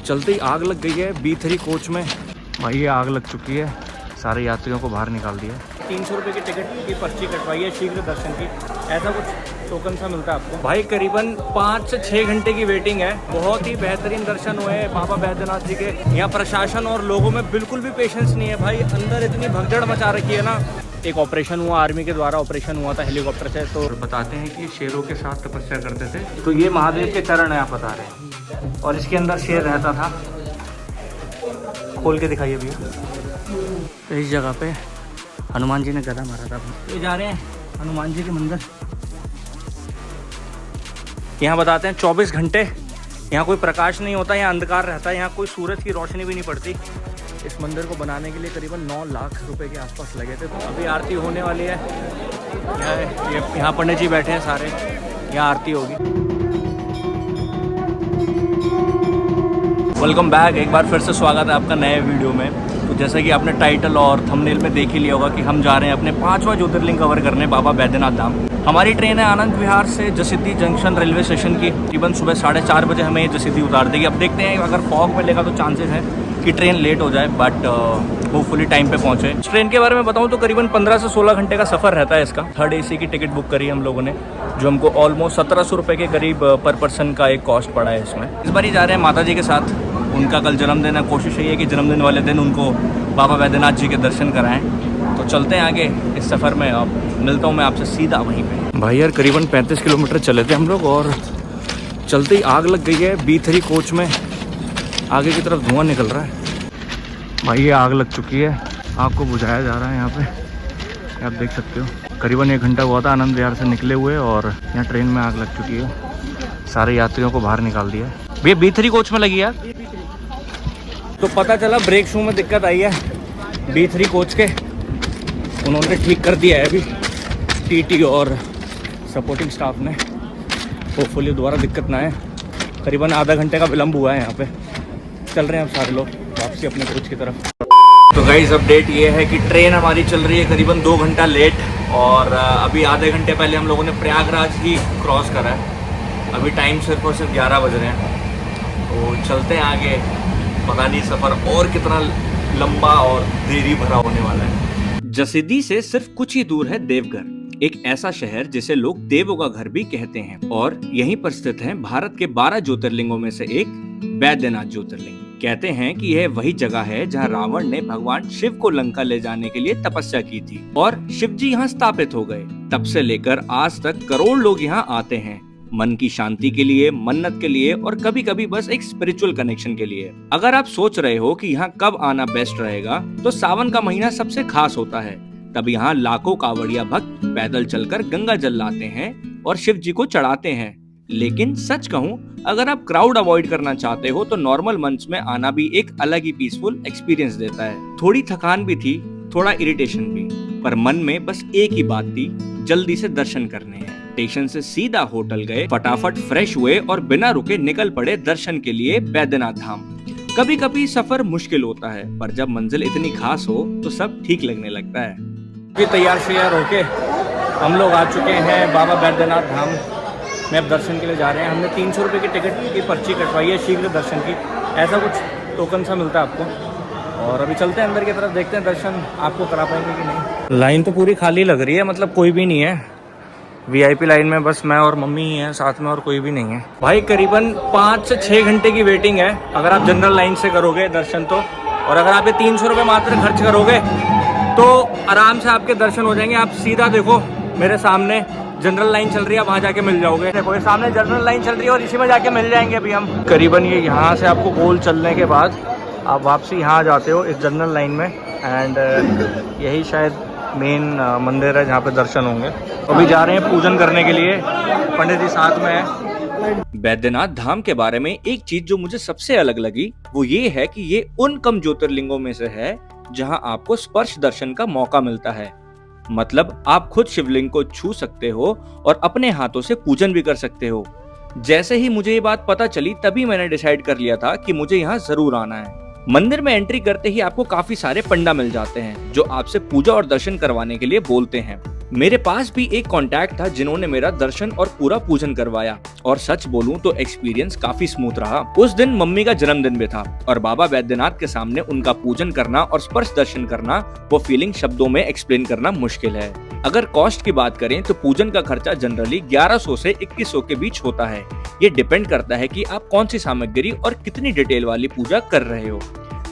चलते ही आग लग गई है B3 कोच में। भाई ये आग लग चुकी है, सारे यात्रियों को बाहर निकाल दिया। 300 रुपये की टिकट की पर्ची कटवाई है शीघ्र दर्शन की, ऐसा कुछ टोकन सा मिलता है आपको। भाई करीबन 5 से 6 घंटे की वेटिंग है। बहुत ही बेहतरीन दर्शन हुए बाबा बैद्यनाथ जी के। यहाँ प्रशासन और लोगों में बिल्कुल भी पेशेंस नहीं है भाई, अंदर इतनी भगदड़ मचा रखी है ना। एक ऑपरेशन हुआ, आर्मी के द्वारा ऑपरेशन हुआ था हेलीकॉप्टर से। तो बताते हैं कि शेरों के साथ तपस्या करते थे। तो ये महादेव के चरण है आप बता रहे हैं, और इसके अंदर शेर रहता था। खोल के दिखाइए भैया। इस जगह पे हनुमान जी ने गदा मारा था। ये जा रहे हैं हनुमान जी के मंदिर। यहाँ बताते हैं 24 घंटे यहाँ कोई प्रकाश नहीं होता, यहाँ अंधकार रहता है, यहाँ कोई सूरज की रोशनी भी नहीं पड़ती। इस मंदिर को बनाने के लिए करीबन 9 लाख रुपए के आसपास लगे थे। तो अभी आरती होने वाली है। यहाँ पंडित जी बैठे हैं सारे, यहाँ आरती होगी। वेलकम बैक, एक बार फिर से स्वागत है आपका नए वीडियो में। तो जैसा कि आपने टाइटल और थंबनेल में देख ही लिया होगा कि हम जा रहे हैं अपने 5वां ज्योतिर्लिंग कवर करने, बाबा बैद्यनाथ धाम। हमारी ट्रेन है आनंद विहार से जसीडीह जंक्शन रेलवे स्टेशन की। तकरीबन सुबह 4:30 बजे हमें जसीडीह उतार देगी। अब देखते हैं अगर फॉग मिलेगा तो चांसेस है कि ट्रेन लेट हो जाए, बट होपफुली टाइम पे पहुंचे। इस ट्रेन के बारे में बताऊं तो करीबन 15 से 16 घंटे का सफ़र रहता है इसका। 3rd AC की टिकट बुक करी हम लोगों ने, जो हमको ऑलमोस्ट 1700 रुपये के करीब पर पर्सन का एक कॉस्ट पड़ा है इसमें। इस बार ही जा रहे हैं माता जी के साथ, उनका कल जन्मदिन है। कोशिश यही है कि जन्मदिन वाले दिन उनको बाबा बैद्यनाथ जी के दर्शन कराएं। तो चलते हैं आगे इस सफ़र में। अब मिलता हूँ मैं आपसे सीधा वहीं पे। भाई यार करीबन 35 किलोमीटर चले थे हम लोग, और चलते ही आग लग गई है B3 कोच में। आगे की तरफ धुआं निकल रहा है। भाई ये आग लग चुकी है, आग को बुझाया जा रहा है यहाँ पे, आप देख सकते हो। करीबन 1 घंटा हुआ था आनंद विहार से निकले हुए, और यहाँ ट्रेन में आग लग चुकी है। सारे यात्रियों को बाहर निकाल दिया है। भैया B3 कोच में लगी यार। तो पता चला ब्रेक शू में दिक्कत आई है B3 कोच के, उन्होंने ठीक कर दिया है अभी TT और सपोर्टिंग स्टाफ ने। होपफुली दोबारा दिक्कत ना आए। करीबन आधा घंटे का विलम्ब हुआ है यहाँ पे। चल रहे हैं अब सारे लोग वापसी अपने कोच की तरफ। तो गाइस अपडेट ये है कि ट्रेन हमारी चल रही है करीबन 2 घंटा लेट, और अभी आधे घंटे पहले हम लोगों ने प्रयागराज ही क्रॉस करा है। अभी टाइम सिर्फ और सिर्फ 11 बज रहे हैं। तो चलते हैं आगे, पता नहीं सफ़र और कितना लंबा और देरी भरा होने वाला है। जसीडीह से सिर्फ कुछ ही दूर है देवघर, एक ऐसा शहर जिसे लोग देवों का घर भी कहते हैं, और यहीं पर स्थित है भारत के 12 ज्योतिर्लिंगों में से एक बैद्यनाथ ज्योतिर्लिंग। कहते हैं कि यह वही जगह है जहां रावण ने भगवान शिव को लंका ले जाने के लिए तपस्या की थी, और शिव जी यहाँ स्थापित हो गए। तब से लेकर आज तक करोड़ लोग यहाँ आते हैं, मन की शांति के लिए, मन्नत के लिए, और कभी कभी बस एक स्पिरिचुअल कनेक्शन के लिए। अगर आप सोच रहे हो कि यहाँ कब आना बेस्ट रहेगा, तो सावन का महीना सबसे खास होता है। तब यहाँ लाखों कावड़िया भक्त पैदल चलकर गंगा जल लाते हैं और शिव जी को चढ़ाते हैं। लेकिन सच कहूँ, अगर आप क्राउड अवॉइड करना चाहते हो तो नॉर्मल मंथ्स में आना भी एक अलग ही पीसफुल एक्सपीरियंस देता है। थोड़ी थकान भी थी, थोड़ा इरिटेशन भी, पर मन में बस एक ही बात थी, जल्दी से दर्शन करने हैं। स्टेशन से सीधा होटल गए, फटाफट फ्रेश हुए और बिना रुके निकल पड़े दर्शन के लिए बैद्यनाथ धाम। कभी कभी सफर मुश्किल होता है, पर जब मंजिल इतनी खास हो तो सब ठीक लगने लगता है। अभी तैयार श्यार होके हम लोग आ चुके हैं बाबा बैद्यनाथ धाम में। अब दर्शन के लिए जा रहे हैं। हमने 300 रुपये की टिकट की पर्ची कटवाई है शीघ्र दर्शन की, ऐसा कुछ टोकन सा मिलता है आपको। और अभी चलते हैं अंदर की तरफ, देखते हैं दर्शन आपको करा पाएंगे कि नहीं। लाइन तो पूरी खाली लग रही है, मतलब कोई भी नहीं है। VIP लाइन में बस मैं और मम्मी ही हैं साथ में, और कोई भी नहीं है। भाई करीबन 5 से 6 घंटे की वेटिंग है अगर आप जनरल लाइन से करोगे दर्शन तो, और अगर आप ये 300 रुपये मात्र खर्च करोगे तो आराम से आपके दर्शन हो जाएंगे। आप सीधा देखो मेरे सामने जनरल लाइन चल रही है, वहाँ जाके मिल जाओगे। देखो ये सामने जनरल लाइन चल रही है और इसी में जाके मिल जाएंगे अभी हम। करीबन ये यहाँ से आपको गोल चलने के बाद आप वापसी यहाँ आ जाते हो इस जनरल लाइन में, एंड यही शायद मेन मंदिर है जहाँ पे दर्शन होंगे। अभी जा रहे हैं पूजन करने के लिए, पंडित जी साथ में है। बैद्यनाथ धाम के बारे में एक चीज जो मुझे सबसे अलग लगी वो ये है कि ये उन कम ज्योतिर्लिंगों में से है जहां आपको स्पर्श दर्शन का मौका मिलता है। मतलब आप खुद शिवलिंग को छू सकते हो और अपने हाथों से पूजन भी कर सकते हो। जैसे ही मुझे ये बात पता चली तभी मैंने डिसाइड कर लिया था कि मुझे यहाँ जरूर आना है। मंदिर में एंट्री करते ही आपको काफी सारे पंडा मिल जाते हैं जो आपसे पूजा और दर्शन करवाने के लिए बोलते हैं। मेरे पास भी एक कांटेक्ट था जिन्होंने मेरा दर्शन और पूरा पूजन करवाया और सच बोलूं तो एक्सपीरियंस काफी स्मूथ रहा। उस दिन मम्मी का जन्मदिन भी था और बाबा बैद्यनाथ के सामने उनका पूजन करना और स्पर्श दर्शन करना, वो फीलिंग शब्दों में एक्सप्लेन करना मुश्किल है। अगर कॉस्ट की बात करें तो पूजन का खर्चा जनरली 1100 से 2100 के बीच होता है। ये डिपेंड करता है कि आप कौन सी सामग्री और कितनी डिटेल वाली पूजा कर रहे हो।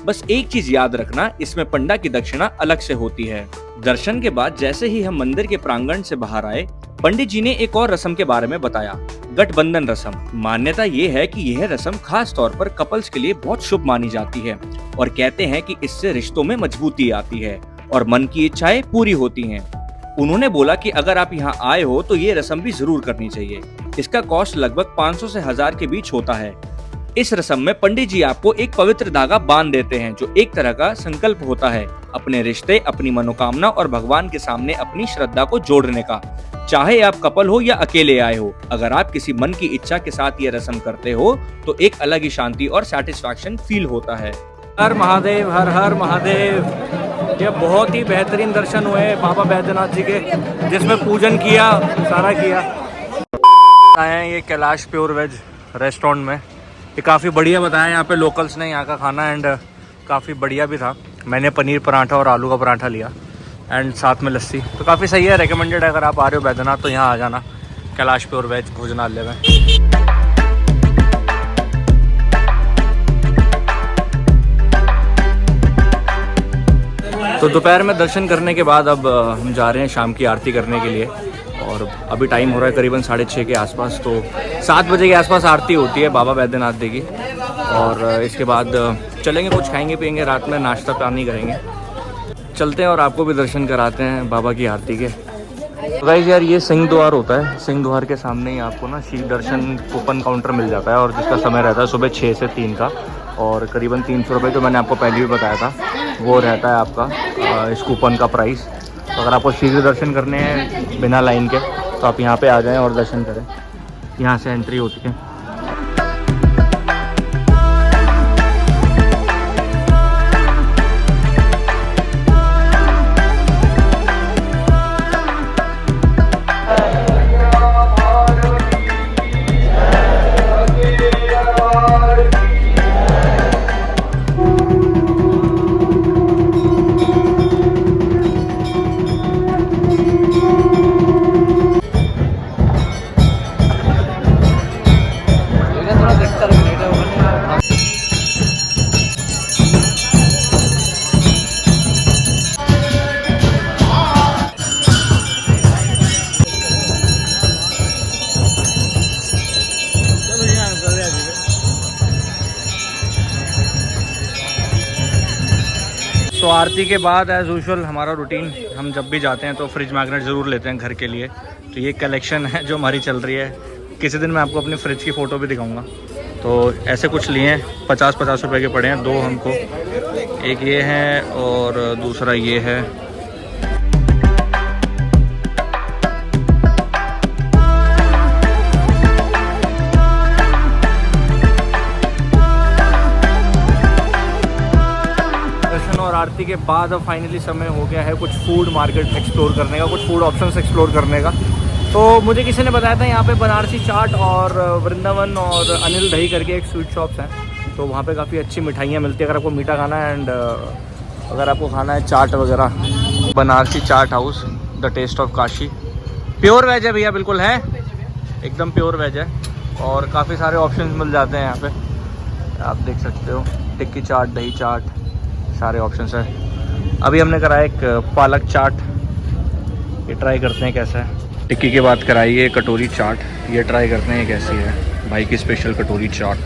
बस एक चीज याद रखना, इसमें पंडा की दक्षिणा अलग से होती है। दर्शन के बाद जैसे ही हम मंदिर के प्रांगण से बाहर आए, पंडित जी ने एक और रस्म के बारे में बताया, गठबंधन रस्म। मान्यता ये है कि यह रस्म खास तौर पर कपल्स के लिए बहुत शुभ मानी जाती है और कहते हैं कि इससे रिश्तों में मजबूती आती है और मन की इच्छाएं पूरी होती हैं। उन्होंने बोला कि अगर आप यहाँ आए हो तो ये रस्म भी जरूर करनी चाहिए। इसका कॉस्ट लगभग 500 से 1000 के बीच होता है। इस रस्म में पंडित जी आपको एक पवित्र धागा बांध देते हैं जो एक तरह का संकल्प होता है अपने रिश्ते, अपनी मनोकामना और भगवान के सामने अपनी श्रद्धा को जोड़ने का। चाहे आप कपल हो या अकेले आए हो, अगर आप किसी मन की इच्छा के साथ ये रस्म करते हो तो एक अलग ही शांति और सेटिस्फैक्शन फील होता है। हर महादेव, हर हर महादेव। ये बहुत ही बेहतरीन दर्शन हुए बाबा बैद्यनाथ जी के, जिसमें पूजन किया, सारा किया। आए हैं ये कैलाश प्योर वेज रेस्टोरेंट में। ये काफ़ी बढ़िया बताया यहाँ पे लोकल्स ने यहाँ का खाना, एंड काफ़ी बढ़िया भी था। मैंने पनीर पराठा और आलू का पराठा लिया एंड साथ में लस्सी, तो काफ़ी सही है। रेकमेंडेड है, अगर आप आ रहे हो बैद्यनाथ तो यहाँ आ जाना, कैलाश प्योर वेज भोजनालय में। तो दोपहर में दर्शन करने के बाद अब हम जा रहे हैं शाम की आरती करने के लिए, और अभी टाइम हो रहा है करीबन 6:30 के आसपास। तो 7 बजे के आसपास आरती होती है बाबा बैद्यनाथ जी की, और इसके बाद चलेंगे, कुछ खाएंगे पिएंगे, रात में नाश्ता पानी करेंगे। चलते हैं और आपको भी दर्शन कराते हैं बाबा की आरती के। तो गाइस यार, ये सिंह द्वार होता है। सिंह द्वार के सामने ही आपको ना शीख दर्शन कूपन काउंटर मिल जाता है, और जिसका समय रहता है सुबह 6 से 3 का, और करीबन 300 रुपये, जो मैंने आपको पहले भी बताया था, वो रहता है आपका इस कूपन का प्राइस। तो अगर आपको शीघ्र दर्शन करने हैं बिना लाइन के तो आप यहाँ पे आ जाएं और दर्शन करें। यहाँ से एंट्री होती है। तो आरती के बाद एज़ यूजुअल हमारा रूटीन, हम जब भी जाते हैं तो फ्रिज मैग्नेट ज़रूर लेते हैं घर के लिए। तो ये कलेक्शन है जो हमारी चल रही है। किसी दिन मैं आपको अपनी फ्रिज की फ़ोटो भी दिखाऊंगा। तो ऐसे कुछ लिए हैं, 50-50 रुपए के पड़े हैं, 2 हमको, एक ये है और दूसरा ये है। और आरती के बाद अब फाइनली समय हो गया है कुछ फूड मार्केट एक्सप्लोर करने का, कुछ फूड ऑप्शंस एक्सप्लोर करने का। तो मुझे किसी ने बताया था यहाँ पे बनारसी चाट और वृंदावन और अनिल दही करके एक स्वीट शॉप्स हैं, तो वहाँ पे काफ़ी अच्छी मिठाइयाँ मिलती है अगर आपको मीठा खाना है। एंड अगर आपको खाना है चाट वगैरह, Banarasi Chaat house, the taste of Kashi. Pure veg है भैया, बिल्कुल है, एकदम प्योर वेज है, और काफ़ी सारे ऑप्शन मिल जाते हैं यहाँ पे, आप देख सकते हो। टिक्की चाट, दही चाट, सारे ऑप्शंस हैं। अभी हमने कराया एक पालक चाट, ये ट्राई करते हैं कैसा है। टिक्की के बाद कराई है कटोरी चाट, ये ट्राई करते हैं कैसी है, भाई की स्पेशल कटोरी चाट।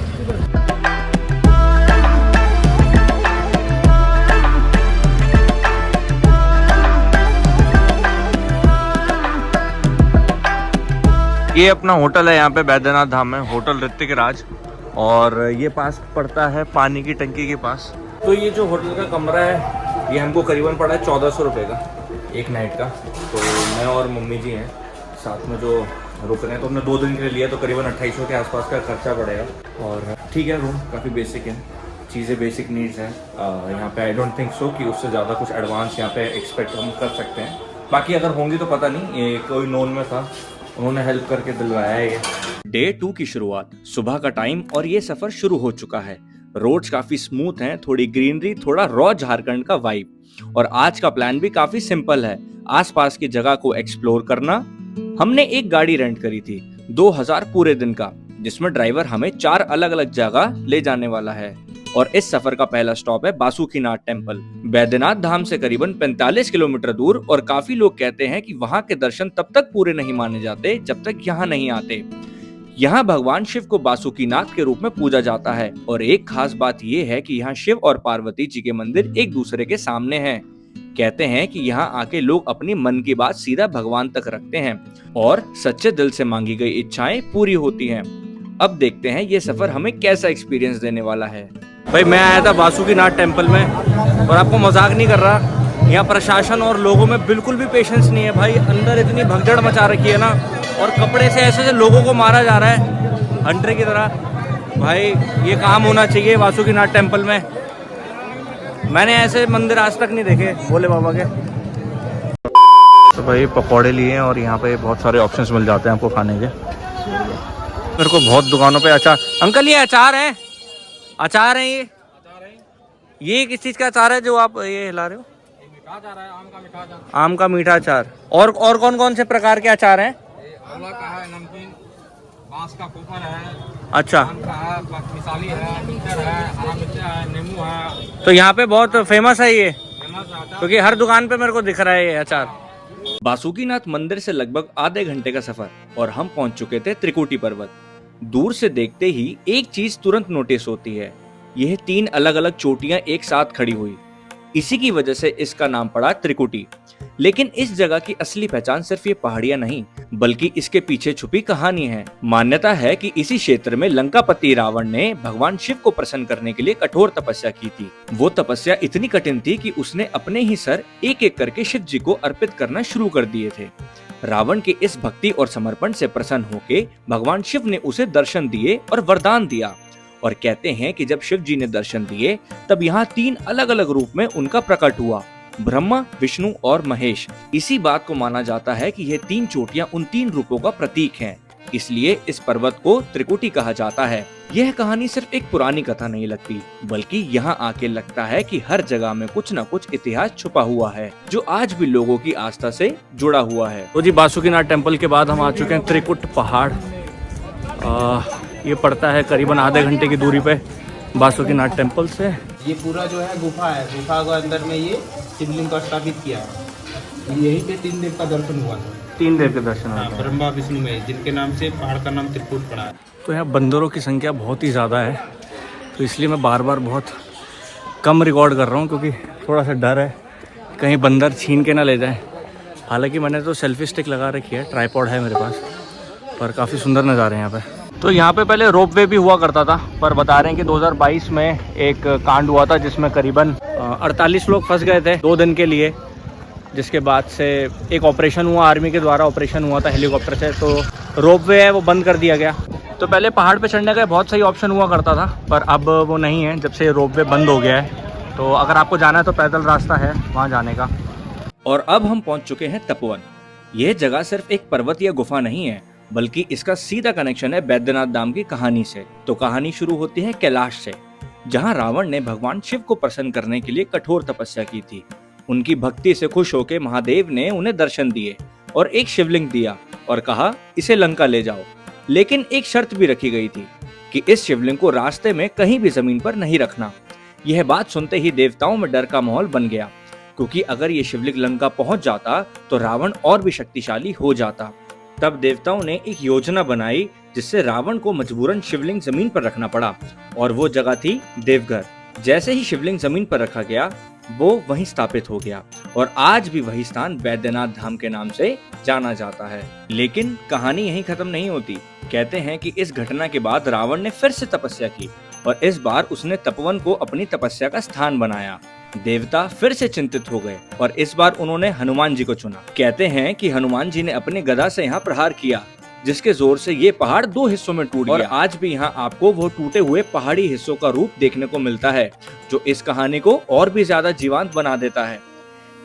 ये अपना होटल है यहाँ पे बैद्यनाथ धाम में, होटल ऋतिक राज, और ये पास पड़ता है पानी की टंकी के पास। तो ये जो होटल का कमरा है ये हमको करीबन पड़ा है 1400 रुपये का एक नाइट का। तो मैं और मम्मी जी हैं साथ में जो रुक रहे हैं, तो हमने 2 दिन के लिए लिया, तो करीबन 2800 के आसपास का खर्चा पड़ेगा। और ठीक है, रूम काफ़ी बेसिक है, चीज़ें बेसिक नीड्स हैं यहाँ पे। आई डोंट थिंक सो कि उससे ज़्यादा कुछ एडवांस यहाँ पे एक्सपेक्ट हम कर सकते हैं। बाकी अगर होंगी तो पता नहीं, ये कोई नोन में था, उन्होंने हेल्प करके दिलवाया है ये। डे 2 की शुरुआत, सुबह का टाइम और ये सफर शुरू हो चुका है। रोड्स काफी स्मूथ हैं, थोड़ी ग्रीनरी, थोड़ा रॉ झारखंड का वाइब। और आज का प्लान भी काफी सिंपल है, आसपास की जगह को एक्सप्लोर करना। हमने एक गाड़ी रेंट करी थी 2000 पूरे दिन का, जिसमें ड्राइवर हमें 4 अलग अलग जगह ले जाने वाला है। और इस सफर का पहला स्टॉप है बासुकीनाथ टेम्पल, बैद्यनाथ धाम से करीबन 45 किलोमीटर दूर। और काफी लोग कहते हैं कि वहां के दर्शन तब तक पूरे नहीं माने जाते जब तक यहाँ नहीं आते। यहाँ भगवान शिव को बासुकीनाथ के रूप में पूजा जाता है। और एक खास बात ये है कि यहाँ शिव और पार्वती जी के मंदिर एक दूसरे के सामने हैं। कहते हैं कि यहाँ आके लोग अपनी मन की बात सीधा भगवान तक रखते हैं और सच्चे दिल से मांगी गई इच्छाएं पूरी होती हैं। अब देखते हैं ये सफर हमें कैसा एक्सपीरियंस देने वाला है। भाई मैं आया था बासुकीनाथ टेम्पल में, और आपको मजाक नहीं कर रहा, यहाँ प्रशासन और लोगों में बिल्कुल भी पेशेंस नहीं है भाई। अंदर इतनी भगदड़ मचा रखी है ना, और कपड़े से ऐसे ऐसे लोगों को मारा जा रहा है हंटर की तरह। भाई ये काम होना चाहिए बासुकीनाथ टेम्पल में। मैंने ऐसे मंदिर आज तक नहीं देखे भोले बाबा के। तो भाई पकौड़े लिए हैं, और यहाँ पे बहुत सारे ऑप्शंस मिल जाते हैं आपको खाने के। मेरे को बहुत दुकानों पे अचार, अंकल ये अचार है, अचार है ये किस चीज का अचार है जो आप ये हिला रहे हो? मीठा अचार है, आम का मीठा अचार। आम का मीठा अचार। और कौन कौन से प्रकार के अचार हैं? आंवला का है, नमकीन, बांस का कुकर है, अच्छा, आम का है, मिसाली है, मिक्सर है, हरा मिर्चा है, नींबू है। तो यहाँ पे बहुत फेमस है ये, फेमस अचार। क्योंकि हर दुकान पे मेरे को दिख रहा है ये अचार। बासुकीनाथ मंदिर से लगभग आधे घंटे का सफर, और हम पहुंच चुके थे त्रिकुटी पर्वत। दूर से देखते ही एक चीज तुरंत नोटिस होती है, यह 3 अलग अलग चोटियां एक साथ खड़ी हुई। इसी की वजह से इसका नाम पड़ा त्रिकुटी। लेकिन इस जगह की असली पहचान सिर्फ ये पहाड़ियां नहीं, बल्कि इसके पीछे छुपी कहानी है। मान्यता है कि इसी क्षेत्र में लंकापति रावण ने भगवान शिव को प्रसन्न करने के लिए कठोर तपस्या की थी। वो तपस्या इतनी कठिन थी कि उसने अपने ही सर एक एक करके शिव जी को अर्पित करना शुरू कर दिए थे। रावण के इस भक्ति और समर्पण से प्रसन्न होके भगवान शिव ने उसे दर्शन दिए और वरदान दिया। और कहते हैं कि जब शिव जी ने दर्शन दिए, तब यहाँ 3 अलग अलग रूप में उनका प्रकट हुआ, ब्रह्मा, विष्णु और महेश। इसी बात को माना जाता है कि ये 3 चोटियां उन 3 रूपों का प्रतीक हैं। इसलिए इस पर्वत को त्रिकुटी कहा जाता है। यह कहानी सिर्फ एक पुरानी कथा नहीं लगती, बल्कि यहाँ आके लगता है कि हर जगह में कुछ न कुछ इतिहास छुपा हुआ है, जो आज भी लोगों की आस्था से जुड़ा हुआ है। तो जी बासुकीनाथ टेम्पल के बाद हम आ चुके हैं त्रिकुट पहाड़। ये पड़ता है करीबन आधे घंटे की दूरी पे बासुकीनाथ टेम्पल से। ये पूरा जो है गुफा है, गुफा के अंदर में ये शिवलिंग को स्थापित किया है। यहीं पे 3 देव का दर्शन हुआ था। 3 देव के दर्शन हाँ, ब्रह्मा विष्णु महेश, जिनके नाम से पहाड़ का नाम त्रिकुट पड़ा है। तो यहाँ बंदरों की संख्या बहुत ही ज़्यादा है, तो इसलिए मैं बार बार बहुत कम रिकॉर्ड कर रहा हूँ, क्योंकि थोड़ा सा डर है कहीं बंदर छीन के ना ले जाए। हालांकि मैंने तो सेल्फी स्टिक लगा रखी है, ट्राइपॉड है मेरे पास, पर काफ़ी सुंदर नज़ारे हैं यहाँ पे। तो यहाँ पे पहले रोप वे भी हुआ करता था, पर बता रहे हैं कि 2022 में एक कांड हुआ था जिसमें करीबन 48 लोग फंस गए थे 2 दिन के लिए, जिसके बाद से एक ऑपरेशन हुआ, आर्मी के द्वारा ऑपरेशन हुआ था हेलीकॉप्टर से, तो रोप वे है वो बंद कर दिया गया। तो पहले पहाड़ पे चढ़ने का बहुत सही ऑप्शन हुआ करता था, पर अब वो नहीं है जब से रोप वे बंद हो गया है। तो अगर आपको जाना है तो पैदल रास्ता है वहाँ जाने का। और अब हम पहुँच चुके हैं तपोवन। यह जगह सिर्फ एक पर्वत या गुफा नहीं है, बल्कि इसका सीधा कनेक्शन है बैद्यनाथ धाम की कहानी से। तो कहानी शुरू होती है कैलाश से, जहां रावण ने भगवान शिव को प्रसन्न करने के लिए कठोर तपस्या की थी। उनकी भक्ति से खुश होकर महादेव ने उन्हें दर्शन दिए और एक शिवलिंग दिया और कहा इसे लंका ले जाओ। लेकिन एक शर्त भी रखी गई थी कि इस शिवलिंग को रास्ते में कहीं भी जमीन पर नहीं रखना। यह बात सुनते ही देवताओं में डर का माहौल बन गया, क्योंकि अगर ये शिवलिंग लंका पहुंच जाता तो रावण और भी शक्तिशाली हो जाता। तब देवताओं ने एक योजना बनाई, जिससे रावण को मजबूरन शिवलिंग जमीन पर रखना पड़ा, और वो जगह थी देवघर। जैसे ही शिवलिंग जमीन पर रखा गया, वो वहीं स्थापित हो गया, और आज भी वही स्थान बैद्यनाथ धाम के नाम से जाना जाता है। लेकिन कहानी यहीं खत्म नहीं होती। कहते हैं कि इस घटना के बाद रावण ने फिर से तपस्या की, और इस बार उसने तपोवन को अपनी तपस्या का स्थान बनाया। देवता फिर से चिंतित हो गए और इस बार उन्होंने हनुमान जी को चुना। कहते हैं कि हनुमान जी ने अपने गदा से यहाँ प्रहार किया, जिसके जोर से ये पहाड़ 2 हिस्सों में टूट गया। और आज भी यहाँ आपको वो टूटे हुए पहाड़ी हिस्सों का रूप देखने को मिलता है, जो इस कहानी को और भी ज्यादा जीवंत बना देता है।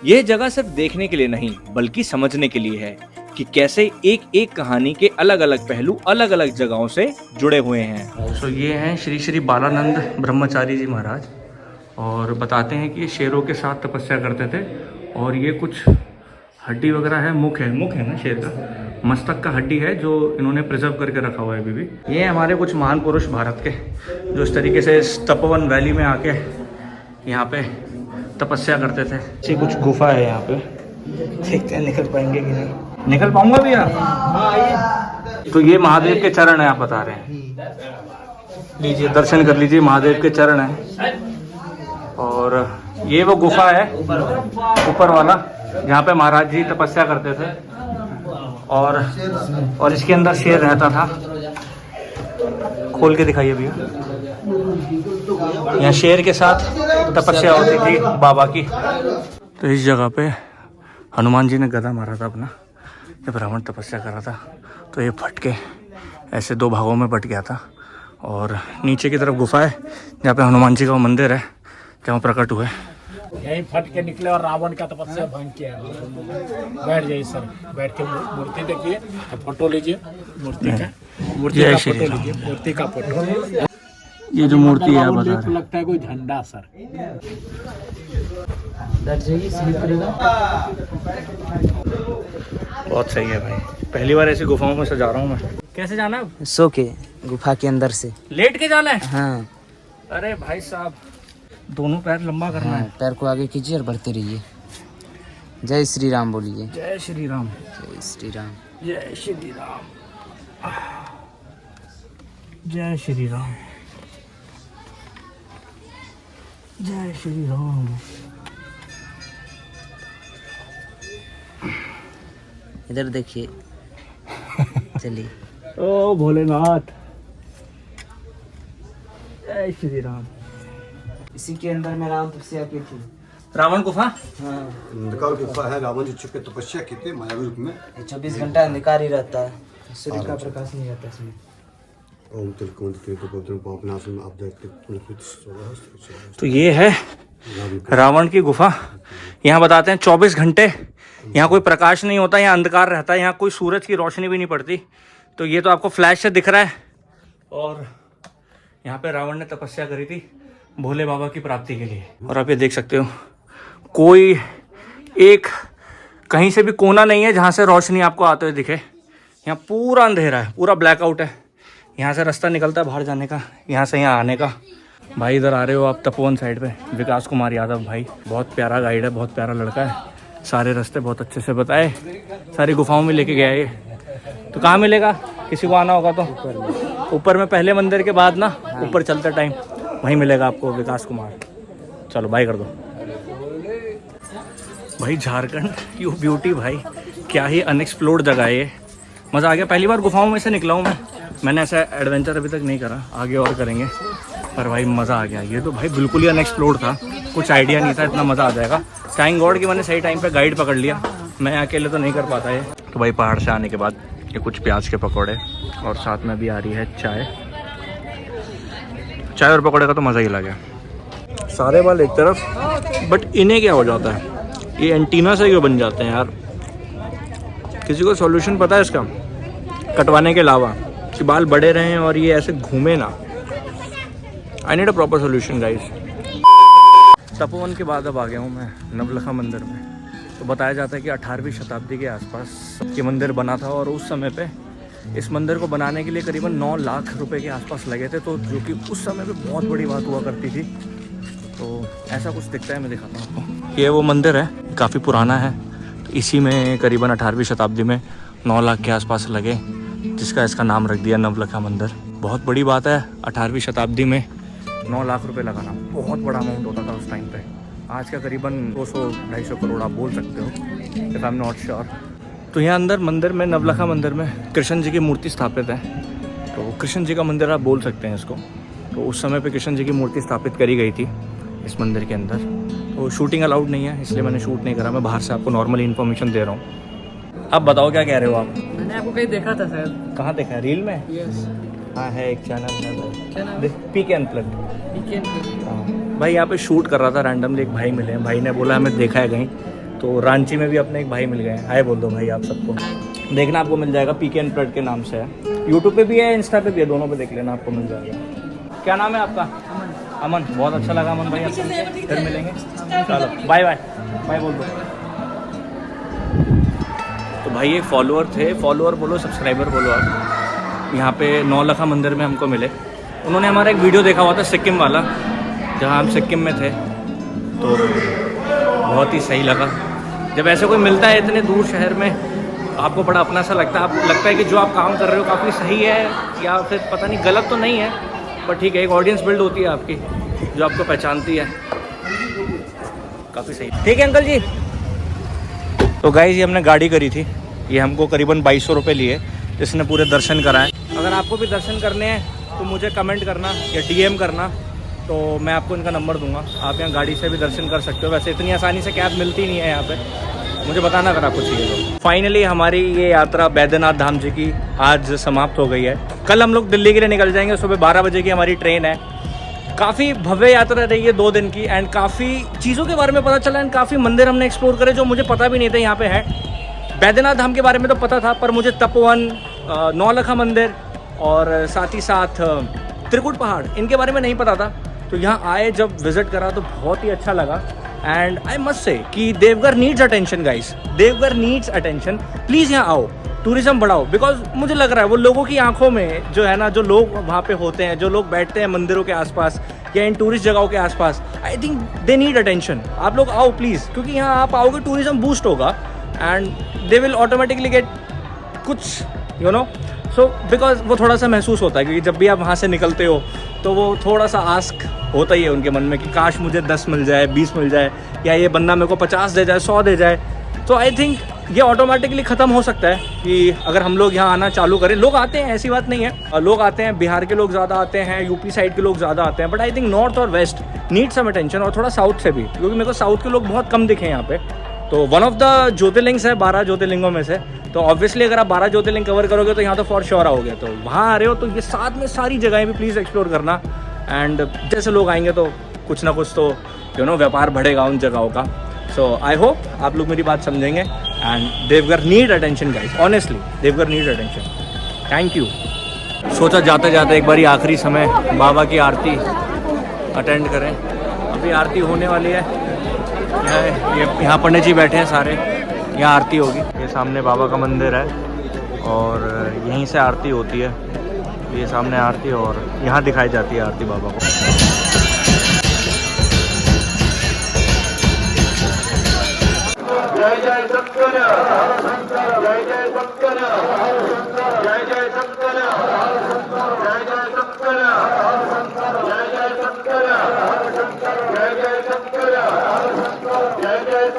यह जगह सिर्फ देखने के लिए नहीं बल्कि समझने के लिए है कि कैसे एक एक कहानी के अलग अलग पहलू अलग अलग जगहों से जुड़े हुए हैं। तो ये हैं श्री श्री बालानंद ब्रह्मचारी जी महाराज और बताते हैं कि ये शेरों के साथ तपस्या करते थे और ये कुछ हड्डी वगैरह है, मुख है ना शेर का, मस्तक का हड्डी है जो इन्होंने प्रिजर्व करके रखा हुआ है अभी भी। ये हमारे कुछ महान पुरुष भारत के जो इस तरीके से इस तपोवन वैली में आके यहाँ पे तपस्या करते थे। ये कुछ गुफा है यहाँ पे, देखते हैं निकल पाएंगे कि नहीं। निकल पाऊंगा भैया? तो ये महादेव के चरण है, आप बता रहे हैं। लीजिए दर्शन कर लीजिए, महादेव के चरण है। और ये वो गुफा है ऊपर वाला जहाँ पे महाराज जी तपस्या करते थे और इसके अंदर शेर रहता था। खोल के दिखाइए भैया। यहाँ शेर के साथ तपस्या होती थी बाबा की। तो इस जगह पे हनुमान जी ने गदा मारा था अपना जब रावण तपस्या कर रहा था, तो ये फट के ऐसे दो भागों में बट गया था। और नीचे की तरफ गुफा है जहाँ पे हनुमान जी का मंदिर है जहाँ प्रकट हुए। यही फट के निकले और रावण का तपस्या भंग किया। बैठ जाइए सर, बैठ के मूर्ति देखिए, फोटो लीजिए मूर्ति का फोटो लीजिए, मूर्ति का फोटो। ये जो मूर्ति है बता रहे लगता है कोई झंडा सर। बहुत सही है भाई, पहली बार ऐसी गुफाओं में सजा रहा हूँ मैं। कैसे जाना है? सो के गुफा के अंदर से लेट के जाना है? हाँ। अरे भाई साहब, दोनों पैर लंबा करना है। पैर को आगे कीजिए और बढ़ते रहिए। जय श्री राम बोलिए। जय श्री राम। जय श्री राम। जय श्री राम। जय श्री राम। जय श्री राम। इधर देखिए। चलिए। ओ भोलेनाथ। जय श्री राम। इसी के अंदर में राम तपस्या की थी। रावण गुफा? हाँ। अंधकार गुफा है। रावण जी छुपके तपस्या की थी मायावी रूप में। 24 घंटा अंधकार ही रहता है, सूर्य का प्रकाश नहीं रहता इसमें। ओम तो ये है रावण की गुफा। यहाँ बताते हैं 24 घंटे यहाँ कोई प्रकाश नहीं होता, यहाँ अंधकार रहता है, यहाँ कोई सूरज की रोशनी भी नहीं पड़ती। तो ये तो आपको फ्लैश से दिख रहा है। और यहाँ पे रावण ने तपस्या करी थी भोले बाबा की प्राप्ति के लिए। और आप ये देख सकते हो कोई एक कहीं से भी कोना नहीं है जहाँ से रोशनी आपको आते हुए दिखे। यहाँ पूरा अंधेरा है, पूरा ब्लैकआउट है। यहाँ से रास्ता निकलता है बाहर जाने का, यहाँ से यहाँ आने का। भाई इधर आ रहे हो आप तपोवन साइड पे, विकास कुमार यादव भाई बहुत प्यारा गाइड है, बहुत प्यारा लड़का है। सारे रास्ते बहुत अच्छे से बताए, सारी गुफाओं में लेके गया ये। तो कहाँ मिलेगा किसी को आना होगा तो ऊपर में पहले मंदिर के बाद ना ऊपर चलते टाइम वहीं मिलेगा आपको विकास कुमार। चलो बाय कर दो भाई। झारखंड यू ब्यूटी भाई, क्या ही अनएक्सप्लोर्ड जगह है ये। मज़ा आ गया। पहली बार गुफाओं में से निकला हूँ मैंने ऐसा एडवेंचर अभी तक नहीं करा, आगे और करेंगे। पर भाई मज़ा आ गया। ये तो भाई बिल्कुल ही अनएक्सप्लोर्ड था, कुछ आइडिया नहीं था इतना मज़ा आ जाएगा। थैंक गॉड कि मैंने सही टाइम पे गाइड पकड़ लिया, मैं अकेले तो नहीं कर पाता ये। तो भाई पहाड़ से आने के बाद ये कुछ प्याज के पकौड़े और साथ में भी आ रही है चाय और पकौड़े का तो मज़ा ही लगा। सारे बाल एक तरफ, बट इन्हें क्या हो जाता है, ये एंटीना से क्यों बन जाते हैं यार? किसी को सॉल्यूशन पता है इसका कटवाने के अलावा कि बाल बड़े रहें और ये ऐसे घूमे ना? I need a proper solution guys. Tapovan के बाद अब आ गया हूँ मैं नवलखा मंदिर में। तो बताया जाता है कि 18वीं शताब्दी के आसपास ये मंदिर बना था और उस समय पे इस मंदिर को बनाने के लिए करीबन 9 लाख रुपए के आसपास लगे थे। तो जो कि उस समय पे बहुत बड़ी बात हुआ करती थी। तो ऐसा कुछ दिखता है, मैं दिखाता हूँ आपको। ये वो मंदिर है, काफ़ी पुराना है। तो इसी में करीबन 18वीं शताब्दी में 9 लाख के आसपास लगे, जिसका इसका नाम रख दिया नवलखा मंदिर। बहुत बड़ी बात है, 18वीं शताब्दी में 9 लाख रुपए लगाना बहुत बड़ा अमाउंट होता था उस टाइम पे। आज का करीबन 200-250 करोड़ आप बोल सकते हो, if I am not sure. तो यहाँ अंदर मंदिर में, नवलखा मंदिर में कृष्ण जी की मूर्ति स्थापित है। तो कृष्ण जी का मंदिर आप बोल सकते हैं इसको। तो उस समय पे कृष्ण जी की मूर्ति स्थापित करी गई थी इस मंदिर के अंदर। तो शूटिंग अलाउड नहीं है, इसलिए मैंने शूट नहीं करा। मैं बाहर से आपको नॉर्मली इन्फॉर्मेशन दे रहा हूँ। अब बताओ क्या कह रहे हो आप? मैंने आपको कहीं देखा था शायद। कहाँ देखा है? रील में? यस। हाँ है, एक चैनल है पीके अनप्लग्ड। वीकेंड भाई यहाँ पे शूट कर रहा था, रैंडमली एक भाई मिले हैं। भाई ने बोला हमें देखा है कहीं, तो रांची में भी अपने एक भाई मिल गए हैं। हाय बोल दो भाई आप सबको। देखना आपको मिल जाएगा, पीके एंड प्लट के नाम से है। यूट्यूब पे भी है, इंस्टा पे भी है, दोनों पे देख लेना, आपको मिल जाएगा। क्या नाम है आपका? अमन। बहुत अच्छा लगा अमन भाई, आपसे फिर मिलेंगे। चलो बाय बाय। बाय बोल दो। तो भाई एक फॉलोअर थे, फॉलोअर बोलो सब्सक्राइबर बोलो आप, यहाँ पे नौलखा मंदिर में हमको मिले। उन्होंने हमारा एक वीडियो देखा हुआ था सिक्किम वाला, जहाँ हम सिक्किम में थे, तो बहुत ही सही लगा। जब ऐसे कोई मिलता है इतने दूर शहर में, आपको बड़ा अपना सा लगता है। आपको लगता है कि जो आप काम कर रहे हो काफ़ी सही है, या फिर पता नहीं गलत तो नहीं है, पर ठीक है, एक ऑडियंस बिल्ड होती है आपकी जो आपको पहचानती है। काफ़ी सही। ठीक है अंकल जी। तो गाइस ये हमने गाड़ी करी थी, ये हमको करीबन 2200 रुपये लिए, जिसने पूरे दर्शन कराए। अगर आपको भी दर्शन करने हैं तो मुझे कमेंट करना या डीएम करना, तो मैं आपको इनका नंबर दूंगा। आप यहाँ गाड़ी से भी दर्शन कर सकते हो। वैसे इतनी आसानी से कैब मिलती नहीं है यहाँ पे, मुझे बताना अगर आपको चाहिए तो। फाइनली हमारी ये यात्रा बैद्यनाथ धाम जी की आज समाप्त हो गई है। कल हम लोग दिल्ली के लिए निकल जाएंगे, सुबह 12 बजे की हमारी ट्रेन है। काफ़ी भव्य यात्रा रही है 2 दिन की, एंड काफ़ी चीज़ों के बारे में पता चला, एंड काफ़ी मंदिर हमने एक्सप्लोर करे जो मुझे पता भी नहीं था यहाँ पे है। बैद्यनाथ धाम के बारे में तो पता था, पर मुझे तपोवन, नौलखा मंदिर और साथ ही साथ त्रिकुट पहाड़, इनके बारे में नहीं पता था। तो यहाँ आए जब विजिट करा तो बहुत ही अच्छा लगा। एंड आई मस्ट से कि Deoghar needs attention guys, Deoghar needs attention. Please यहाँ आओ, टूरिज्म बढ़ाओ, बिकॉज मुझे लग रहा है वो लोगों की आंखों में जो है ना, जो लोग वहाँ पे होते हैं, जो लोग बैठते हैं मंदिरों के आसपास या इन टूरिस्ट जगहों के आसपास, I think they need attention. आप लोग आओ प्लीज़, क्योंकि यहाँ आप आओगे टूरिज्म बूस्ट होगा and they will automatically gate कुछ यू नो। सो बिकॉज वो थोड़ा सा महसूस होता है, क्योंकि जब भी आप वहाँ से निकलते हो तो वो थोड़ा सा आस्क होता ही है उनके मन में कि काश मुझे 10 मिल जाए, 20 मिल जाए, या ये बंदा मेरे को 50 दे जाए, 100 दे जाए। तो आई थिंक ये ऑटोमेटिकली ख़त्म हो सकता है कि अगर हम लोग यहाँ आना चालू करें। लोग आते हैं, ऐसी बात नहीं है, लोग आते हैं, बिहार के लोग ज़्यादा आते हैं, यूपी साइड के लोग ज़्यादा आते हैं, बट आई थिंक नॉर्थ और वेस्ट नीड सम अटेंशन, और थोड़ा साउथ से भी, क्योंकि मेरे को साउथ के लोग बहुत कम दिखे यहाँ पे। तो वन ऑफ द ज्योतिर्लिंग्स है 12 ज्योतिर्लिंगों में से, तो ऑब्वियसली अगर आप 12 ज्योतिर्लिंग कवर करोगे तो यहाँ तो फॉर श्योर आओगे। तो वहाँ आ रहे हो तो ये साथ में सारी जगहें भी प्लीज़ एक्सप्लोर करना। एंड जैसे लोग आएंगे तो कुछ ना कुछ तो यू नो व्यापार बढ़ेगा उन जगहों का। सो आई होप आप लोग मेरी बात समझेंगे, and Deoghar need attention guys, honestly Deoghar need attention. Thank you. सोचा जाते जाते एक बारी आखिरी समय बाबा की आरती अटेंड करें। अभी आरती होने वाली है। यहाँ पंडित जी बैठे हैं सारे, यहाँ आरती होगी। ये सामने बाबा का मंदिर है और यहीं से आरती होती है। ये सामने आरती, और यहाँ दिखाई जाती है आरती बाबा को। जय जय शंकर, जय जय शंकर, जय जय शंकर, जय जय शंकर, जय जय शंकर, जय जय शंकर, जय जय